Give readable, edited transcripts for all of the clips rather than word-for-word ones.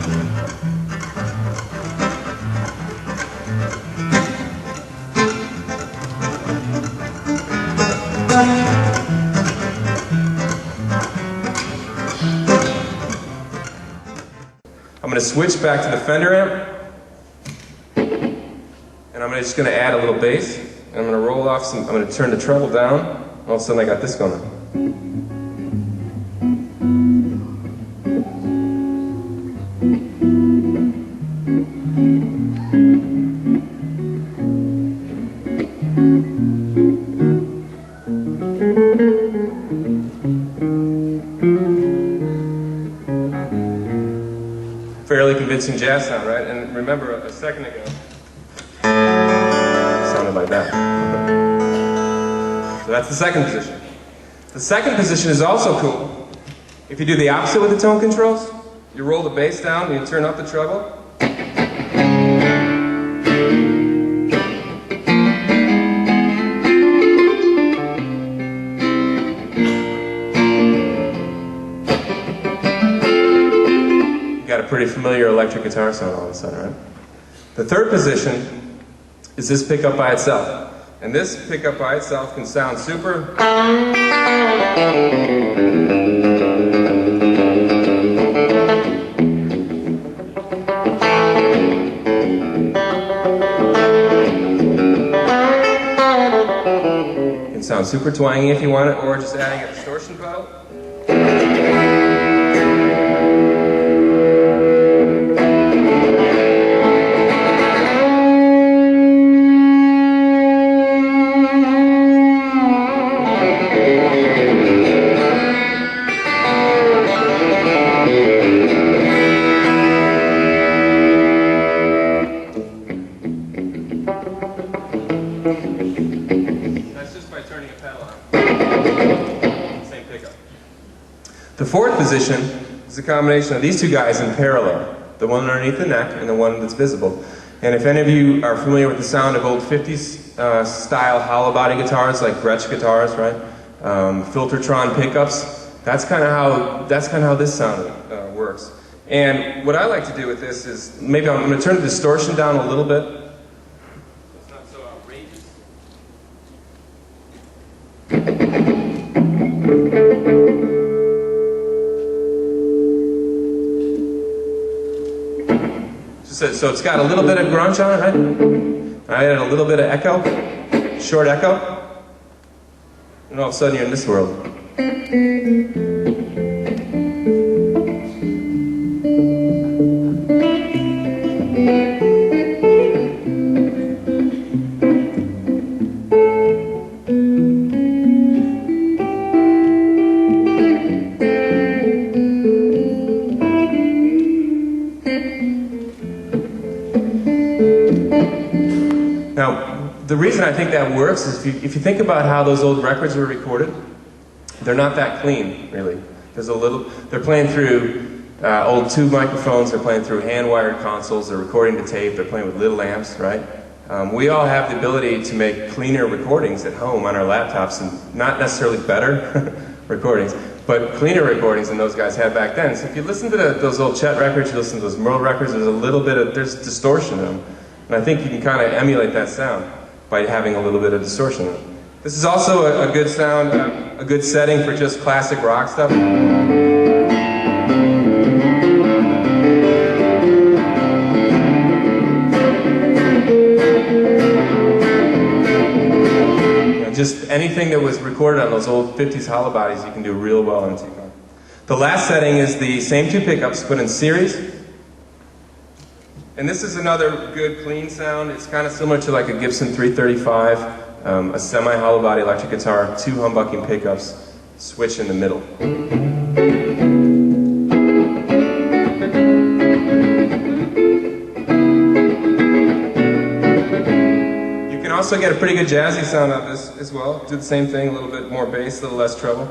I'm going to switch back to the Fender amp, and I'm just going to add a little bass, and I'm going to roll off some, I'm going to turn the treble down, and all of a sudden I got this going on. Fairly convincing jazz sound, right? And remember, a second ago, it sounded like that. So that's the second position. The second position is also cool. If you do the opposite with the tone controls, you roll the bass down and you turn up the treble. Got a pretty familiar electric guitar sound all of a sudden, right? The third position is this pickup by itself. And this pickup by itself can sound super. It can sound super twangy if you want it, or just adding a distortion pedal. That's just by turning a pedal on. Same pickup. The fourth position is a combination of these two guys in parallel. The one underneath the neck and the one that's visible. And if any of you are familiar with the sound of old 50s style hollow body guitars, like Gretsch guitars, right? Filtertron pickups, that's kind of how this sound works. And what I like to do with this is, maybe I'm going to turn the distortion down a little bit. So it's got a little bit of grunge on it, right? I added a little bit of echo, short echo, and all of a sudden you're in this world. Now, the reason I think that works is if you think about how those old records were recorded, they're not that clean, really. They're playing through old tube microphones, they're playing through hand-wired consoles, they're recording to tape, they're playing with little amps, right? We all have the ability to make cleaner recordings at home on our laptops, and not necessarily better recordings, but cleaner recordings than those guys had back then. So if you listen to those old Chet records, you listen to those Merle records, there's distortion in them. And I think you can kind of emulate that sound by having a little bit of distortion in it. This is also a good sound, a good setting for just classic rock stuff. Just anything that was recorded on those old 50s hollow bodies, you can do real well on T-Car. The last setting is the same two pickups put in series. And this is another good clean sound. It's kind of similar to like a Gibson 335, a semi-hollow body electric guitar, two humbucking pickups, switch in the middle. You can also get a pretty good jazzy sound out of this as well. Do the same thing, a little bit more bass, a little less treble.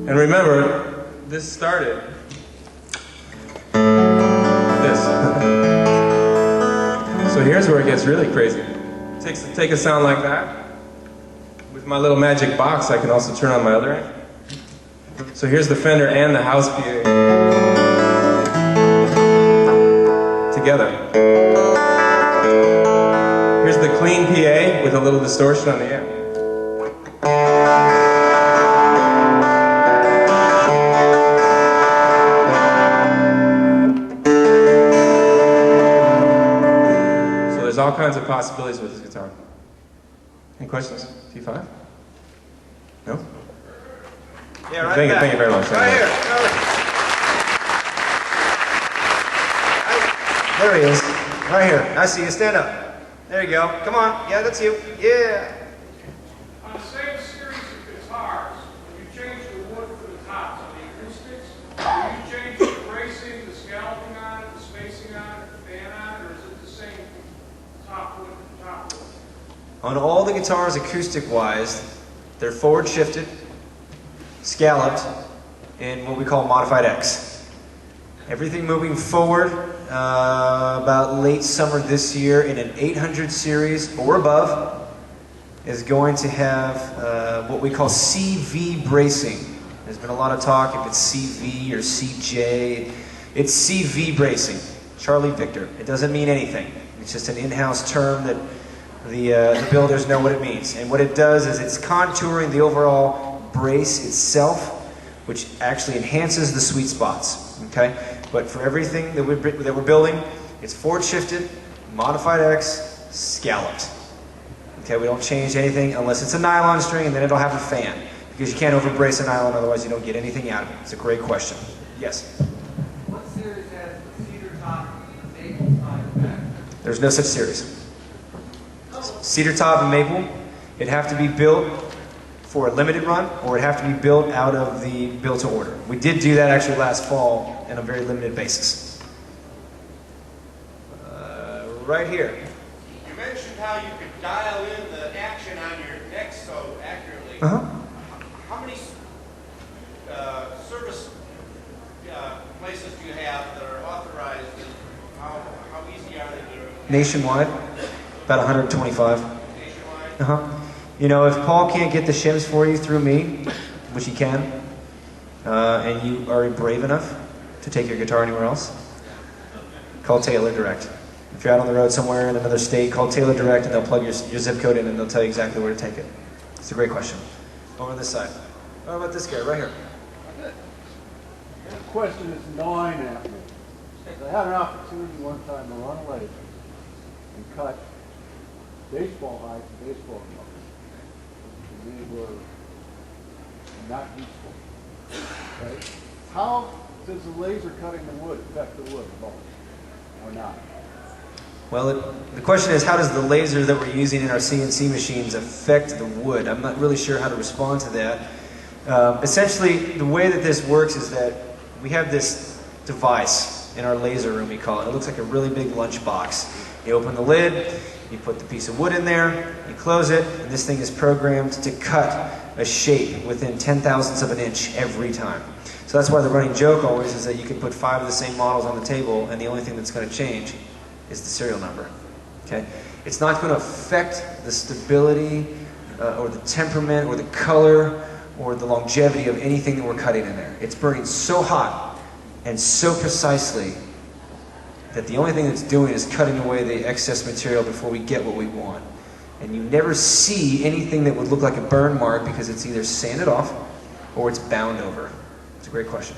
And remember, this started this. here's where it gets really crazy. Take a sound like that. With my little magic box, I can also turn on my other end. So here's the Fender and the house PA together. Here's the clean PA with a little distortion on the end. So there's all kinds of possibilities with this guitar. Any questions? T5? No? Yeah, right thank you very much. Right here. There he is. Right here. I see you. Stand up. There you go. Come on. Yeah, that's you. Yeah. On the same series of guitars, when you change the wood for the tops on the acoustics, do you change the bracing, the scalloping on it, the spacing on it, the fan on it, or is it the same top wood to top wood? On all the guitars, acoustic-wise, they're forward-shifted, scalloped, in what we call modified X. Everything moving forward, about late summer this year in an 800 series or above is going to have what we call CV bracing. There's been a lot of talk if it's CV or CJ. It's CV bracing, Charlie Victor. It doesn't mean anything. It's just an in-house term that the builders know what it means. And what it does is it's contouring the overall brace itself, which actually enhances the sweet spots. Okay? But for everything that we're building, it's forward shifted, modified X, scalloped. Okay, we don't change anything unless it's a nylon string, and then it'll have a fan. Because you can't overbrace a nylon, otherwise you don't get anything out of it. It's a great question. Yes? What series has the cedar top and the maple side back? There's no such series. Cedar top and maple, it'd have to be built for a limited run, or it'd have to be built out of the build to order. We did do that actually last fall on a very limited basis. Right here. You mentioned how you could dial in the action on your neck so accurately. How many service places do you have that are authorized, and how easy are they to do? Nationwide, about 125. Nationwide? You know, if Paul can't get the shims for you through me, which he can, and you are brave enough to take your guitar anywhere else, call Taylor Direct. If you're out on the road somewhere in another state, call Taylor Direct and they'll plug your zip code in and they'll tell you exactly where to take it. It's a great question. Over this side. How about this guy right here? This question is gnawing at me. I had an opportunity one time to run a laser and cut baseball height and baseball colors. And they were not useful. Okay? How does the laser cutting the wood affect the wood at all? Or not? Well, the question is, how does the laser that we're using in our CNC machines affect the wood? I'm not really sure how to respond to that. Essentially, the way that this works is that we have this device in our laser room, we call it. It looks like a really big lunch box. You open the lid, you put the piece of wood in there, you close it, and this thing is programmed to cut a shape within 10,000ths of an inch every time. So that's why the running joke always is that you can put 5 of the same models on the table, and the only thing that's going to change is the serial number. Okay? It's not going to affect the stability or the temperament or the color or the longevity of anything that we're cutting in there. It's burning so hot and so precisely that the only thing it's doing is cutting away the excess material before we get what we want. And you never see anything that would look like a burn mark because it's either sanded off or it's bound over. It's a great question.